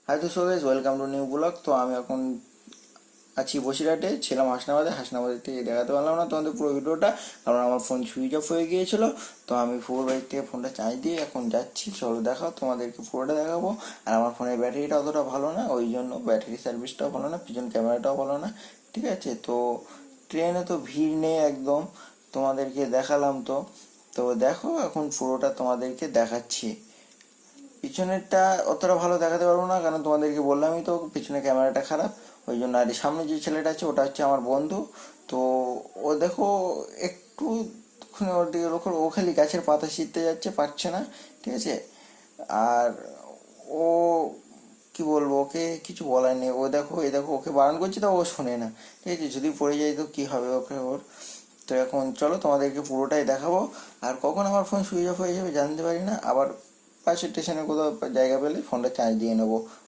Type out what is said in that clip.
High তো so guys, welcome to new blog. তো আমি এখন আছি বসিরহাটে, ছিলাম হাসনাবাদে। হাসনাবাদের থেকে দেখাতে পারলাম না তোমাদের পুরো ভিডিওটা, কারণ আমার ফোন সুইচ অফ হয়ে গিয়েছিল। তো আমি পুরো বাড়ির থেকে ফোনটা চার্জ দিয়ে এখন যাচ্ছি। চলো দেখাও, তোমাদেরকে পুরোটা দেখাবো। আর আমার ফোনের ব্যাটারিটা অতটা ভালো না, ওই জন্য ব্যাটারি সার্ভিসটাও ভালো না, পিছন ক্যামেরাটাও ভালো না। ঠিক আছে, তো ট্রেনে তো ভিড় নেই একদম, তোমাদেরকে দেখালাম। তো তো দেখো, এখন পুরোটা তোমাদেরকে দেখাচ্ছি। পিছনেরটা অতটা ভালো দেখাতে পারবো না, কারণ তোমাদেরকে বললামই তো পিছনে ক্যামেরাটা খারাপ, ওই জন্য। আর সামনে যে ছেলেটা আছে ওটা হচ্ছে আমার বন্ধু। তো ও দেখো, একটু ওর দিকে লক্ষ্য, ও খালি গাছের পাতা ছিঁড়তে যাচ্ছে, পারছে না। ঠিক আছে। আর ও, কি বলবো, ওকে কিছু বলার নেই। ও দেখো, এই দেখো, ওকে বারণ করছি তো ও শোনে না। ঠিক আছে, যদি পড়ে যায় তো কি হবে ওকে ওর। তো এখন চলো তোমাদেরকে পুরোটাই দেখাবো। আর কখন আমার ফোন সুইচ অফ হয়ে যাবে জানতে পারি না, আবার পাশের স্টেশনে কোথাও জায়গা পেলে ফোনটা চার্জ দিয়ে নেবো।